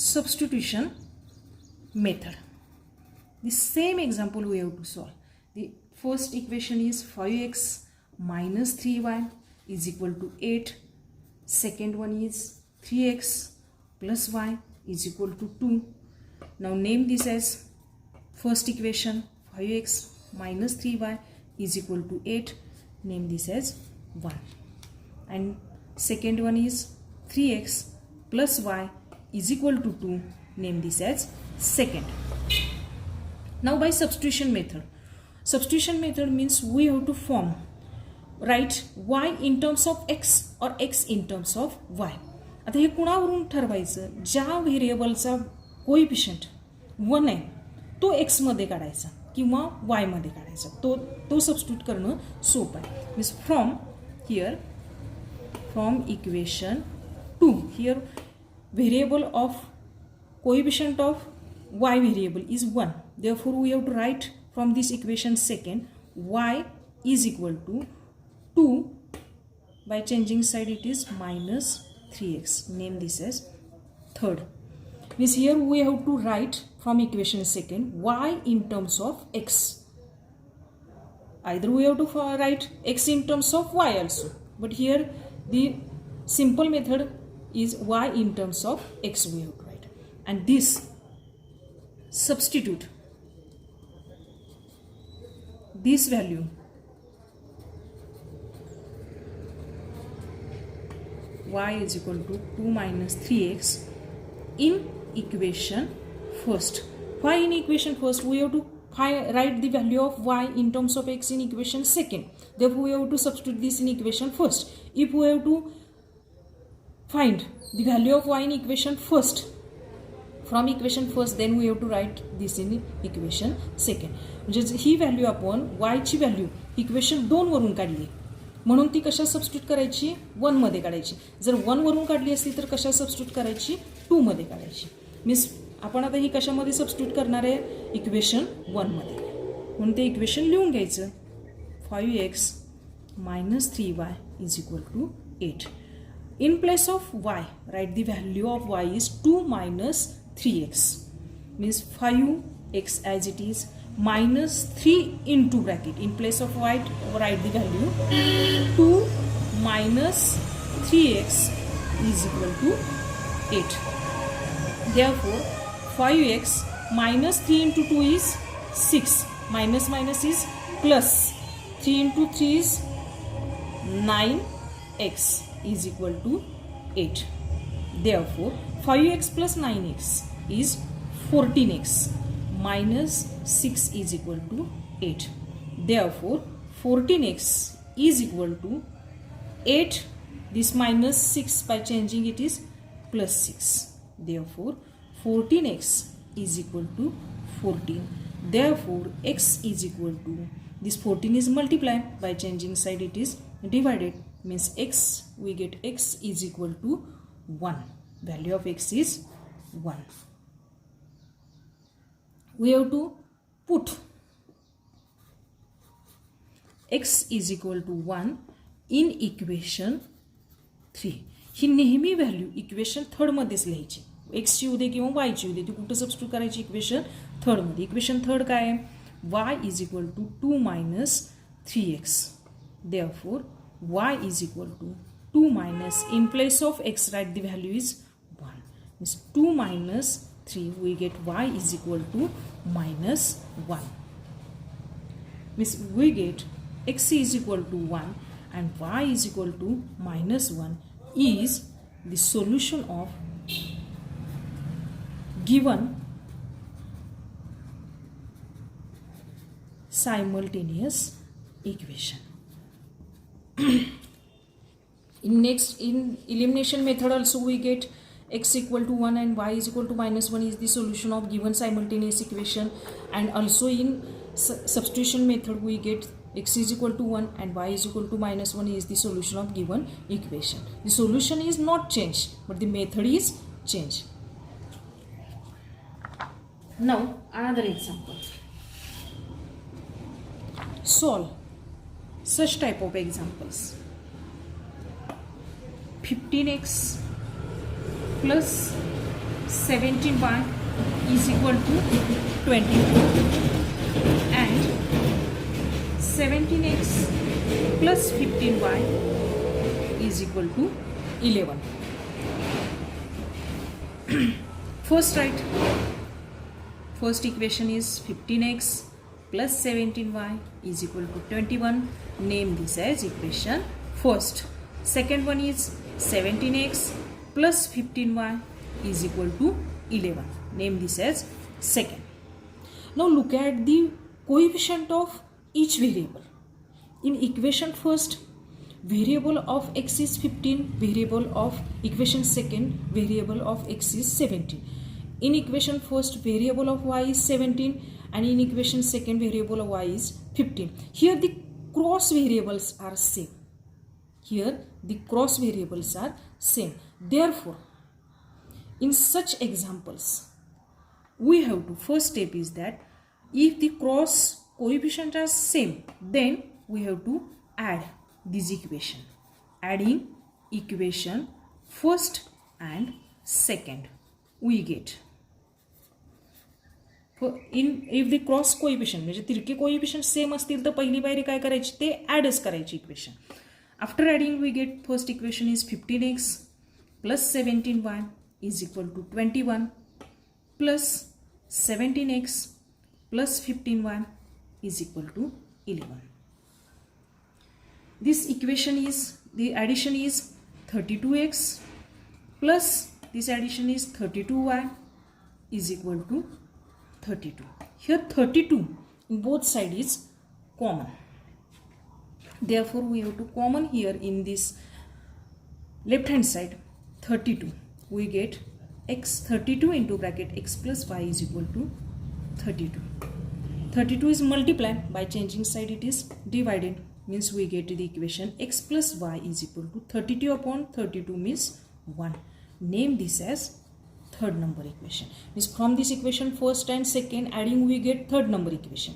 substitution method. The same example we have to solve. The first equation is 5x minus 3y is equal to 8. Second one is 3x plus y is equal to 2. Now name this as first equation 5x minus 3y is equal to 8. Name this as 1. And second one is 3x plus y is equal to 2. Name this as second. Now by substitution method. Substitution method means we have to write y in terms of x or x in terms of y. आता हे कुणावरून ठरवायचं? ज्या व्हेरिएबलचा coefficient 1 आहे तो x मध्ये काढायचा किंवा y मध्ये काढायचा. तो सबस्टिट्यूट करणं सोपं आहे. Means from equation 2 here variable of coefficient of y variable is 1. Therefore we have to write from this equation second y is equal to 2. By changing side it is minus 3x. Name this as third. Means here we have to write from equation second y in terms of x. Either we have to write x in terms of y also, but here the simple method is y in terms of x we have to write. And this substitute this value y is equal to 2 minus 3x in equation first. Why in equation first? We have to write the value of y in terms of x in equation second. Therefore we have to substitute this in equation first. If we have to find the value of y in equation first from equation first, then we have to write this in equation second. म्हणजे ही value आपण y ची value equation 2 वरून काढली म्हणून ती कशा substitute करायची? 1 मध्ये काढायची. जर 1 वरून काढली असती तर कशा सबस्टिट्यूट करायची? 2 मध्ये काढायची. मीन्स आपण आता ही कशामध्ये सबस्टिट्यूट करणार आहे? इक्वेशन 1 मध्ये. म्हणून ते इक्वेशन लिहून घ्यायचं 5x minus 3y is equal to 8. In place of y, write the value of y is 2 minus 3x. Means 5x as it is minus 3 into bracket. In place of y, write the value 2 minus 3x is equal to 8. Therefore, 5x minus 3 into 2 is 6. Minus minus is plus. 3 into 3 is 9x is equal to 8. Therefore 5x plus 9x is 14x minus 6 is equal to 8. Therefore 14x is equal to 8. This minus 6 by changing it is plus 6. Therefore 14x is equal to 14. Therefore x is equal to, this 14 is multiplied, by changing side it is divided. Means x, we get x is equal to 1. Value of x is 1. We have to put x is equal to 1 in equation 3. ही नेहमी value equation third मध्येच लिहायची. x ची उदे किंवा y ची उदे ती कुठे substitute करायची? Equation third मध्ये. इक्वेशन थर्ड काय आहे? y is equal to 2 minus 3x. Therefore y is equal to 2 minus, in place of x write the value is 1. Means 2 minus 3 we get y is equal to minus 1. Means we get x is equal to 1 and y is equal to minus 1 is the solution of given simultaneous equation. In elimination method also we get x equal to 1 and y is equal to minus 1 is the solution of given simultaneous equation. And also in substitution method we get x is equal to 1 and y is equal to minus 1 is the solution of given equation. The solution is not changed but the method is changed. Now another example. Solve such type of examples. 15x plus 17y is equal to 22 and 17x plus 15y is equal to 11. First write. First equation is 15x plus 17y is equal to 21. Name this as equation first. Second one is 17x plus 15y is equal to 11. Name this as second. Now look at the coefficient of each variable. In equation first, variable of x is 15, variable of equation second, variable of x is 17. In equation first, variable of y is 17 and in equation second, variable of y is 15. Here the cross variables are same. Here the cross variables are same. Therefore, in such examples, we have to, first step is that if the cross coefficients are same, then we have to add this equation. Adding equation first and second, we get. If the cross coefficient म्हणजे तिरके coefficient same असतील तर पहिली पायरी काय करायची, ते ॲडच करायची equation. After adding we get first equation is 15x plus 17y is equal to 21 plus 17x plus 15y is equal to 11. This equation is, the addition is 32x plus this addition is 32y is equal to 32. Here 32 in both sides is common. Therefore, we have to common here in this left hand side 32. We get x 32 into bracket x plus y is equal to 32. 32 is multiplied, by changing side it is divided, means we get the equation x plus y is equal to 32 upon 32 means 1. Name this as third number equation. Means from this equation first and second adding we get third number equation.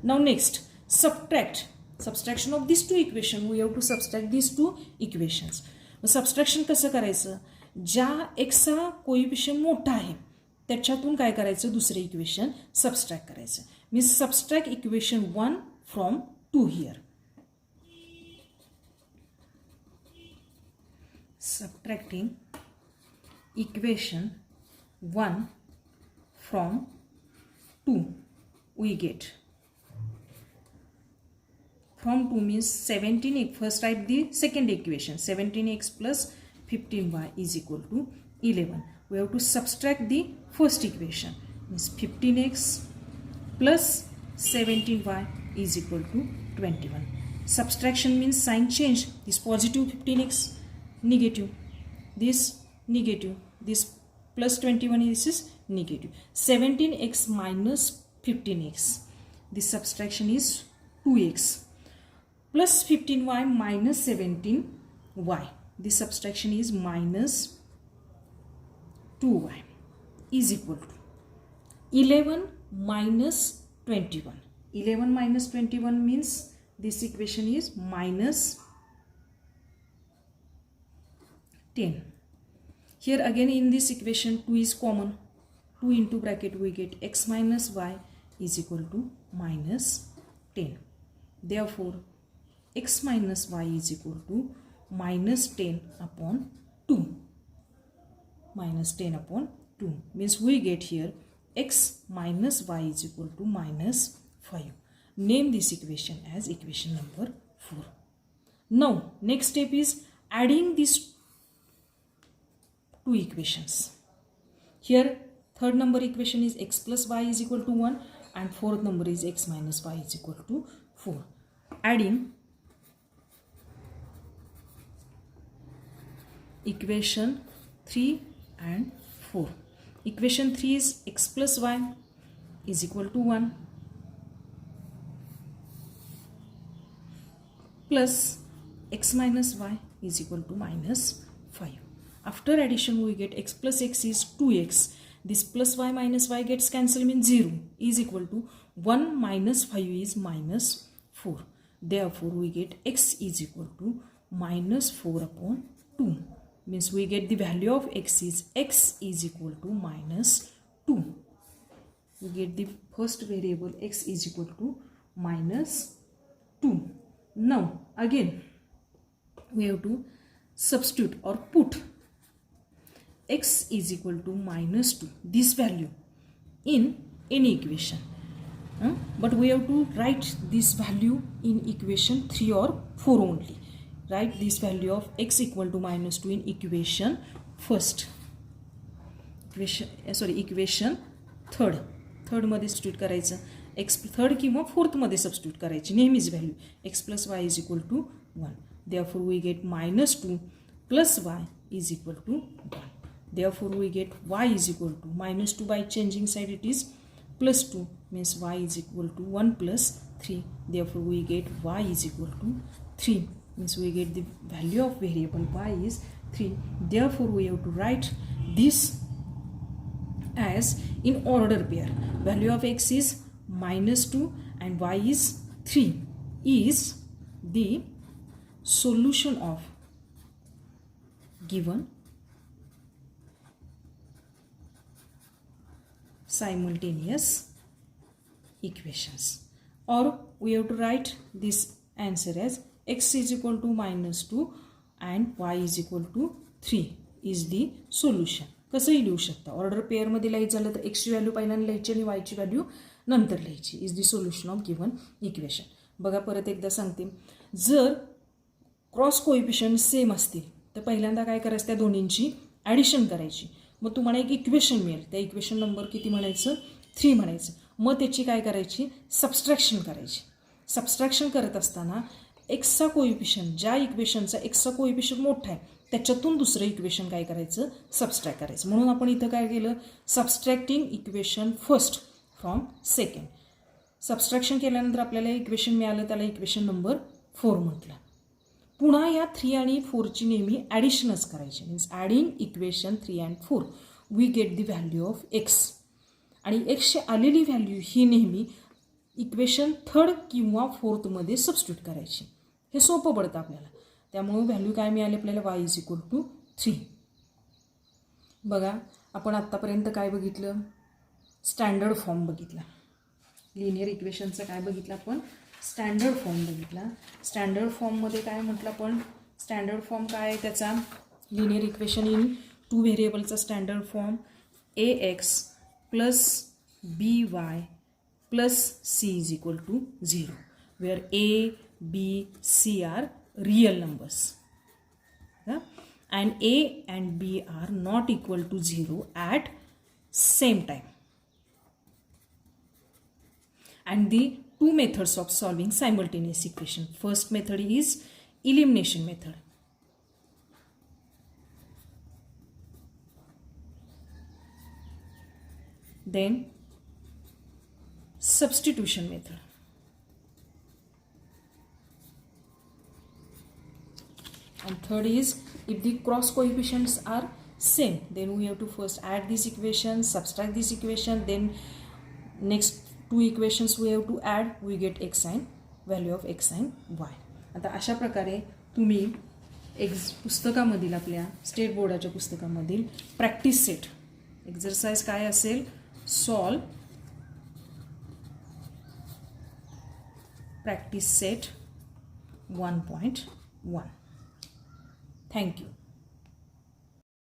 Now next, subtraction of these two equations. We have to subtract these two equations. Subtraction कसं करायचं, ज्या एक्सचा coefficient मोठा आहे त्याच्यातून काय करायचं, दुसरे equation subtract करायचं. Means subtract equation 1 from 2 here. Subtracting equation 1 from 2 we get. From 2 means 17x. First write the second equation. 17x plus 15y is equal to 11. We have to subtract the first equation. Means 15x plus 17y is equal to 21. Subtraction means sign change. This positive 15x, negative. This negative. This plus 21 this is negative. 17x minus 15x. This subtraction is 2x. Plus 15y minus 17y. This subtraction is minus 2y is equal to 11 minus 21. 11 minus 21 means this equation is minus 10. Here again in this equation 2 is common. 2 into bracket we get x minus y is equal to minus 10. Therefore, x minus y is equal to minus 10 upon 2. Minus 10 upon 2 means we get here x minus y is equal to minus 5. Name this equation as equation number 4. Now next step is adding these two equations. Here third number equation is x plus y is equal to 1 and fourth number is x minus y is equal to 4. Adding equation 3 and 4. Equation 3 is x plus y is equal to 1 plus x minus y is equal to minus 5. After addition we get x plus x is 2x. This plus y minus y gets cancelled, means 0 is equal to 1 minus 5 is minus 4. Therefore we get x is equal to minus 4 upon 2. means we get the value of x is equal to minus 2. We get the first variable x is equal to minus 2. Now again we have to substitute or put x is equal to minus 2, this value, in any equation. But we have to write this value in equation 3 or 4 only. Write this value of x equal to minus 2 in equation first. Equation third मध्ये substitute करायचं. x third किंवा fourth मध्ये substitute करायची नेहमीच value. x plus y is equal to 1. Therefore we get minus 2 plus y is equal to 1. Therefore we get y is equal to minus 2 by changing side it is plus 2, means y is equal to 1 plus 3. Therefore we get y is equal to 3, means we get the value of variable y is 3. Therefore we have to write this as in order pair. Value of x is minus 2 and y is 3 is the solution of given simultaneous equations. Or we have to write this answer as x is equal to minus 2 and y is equal to 3 is the solution. कसंही लिहू शकता. Order पेअरमध्ये लिहायचं झालं तर x ची value पहिल्यांदा लिहायची आणि y ची व्हॅल्यू नंतर लिहायची. Is the solution of given equation. बघा परत एकदा सांगते, जर क्रॉस कोएफिशियंट सेम असतील तर पहिल्यांदा काय करायचं, त्या दोन्हींची ॲडिशन करायची. मग तुम्हाला एक इक्वेशन मिळेल. त्या इक्वेशन नंबर किती म्हणायचं, 3 म्हणायचं. मग त्याची काय करायची, सबस्ट्रॅक्शन करायची. सबस्ट्रॅक्शन करत असताना एक्सचा कोएफिशियंट, ज्या इक्वेशनचा एक्सचा कोएफिशियंट मोठा आहे त्याच्यातून दुसरं इक्वेशन काय करायचं, सबस्ट्रॅक्ट करायचं. म्हणून आपण इथं काय केलं, subtracting equation first from second. Subtraction केल्यानंतर आपल्याला इक्वेशन मिळालं, त्याला इक्वेशन नंबर 4 म्हटलं. पुन्हा या 3 आणि 4ची नेहमी ॲडिशनच करायची. Means adding equation 3 and 4 we get the value of x. आणि एक्सची आलेली व्हॅल्यू ही नेहमी इक्वेशन 3rd किंवा 4th मध्ये सबस्टिट्यूट करायची. हे सोपं पडतं आपल्याला. त्यामुळे व्हॅल्यू काय मिळाली आपल्याला, y इज इक्वल टू 3. बघा आपण आत्तापर्यंत काय बघितलं, स्टँडर्ड फॉर्म बघितला. लिनियर इक्वेशनचं काय बघितलं आपण, स्टँडर्ड फॉर्म बघितला. स्टँडर्ड फॉर्ममध्ये काय म्हटलं आपण, स्टँडर्ड फॉर्म काय आहे त्याचा, लिनियर इक्वेशन इन 2 व्हेरिएबलचा standard form ax plus by plus c is equal to 0, where a, b, c are real numbers. And a and b are not equal to 0 at same time. And the 2 methods of solving simultaneous equation. First method is elimination method. Then substitution method. And third is, if the cross coefficients are same, then we have to first add this equation, subtract this equation, then next 2 equations we have to add, we get x and value of x and y. आता अशा प्रकारे तुम्ही पुस्तकामधील आपल्या state बोर्डाच्या पुस्तकामधील practice set exercise काय असेल, solve practice set 1.1. Thank you.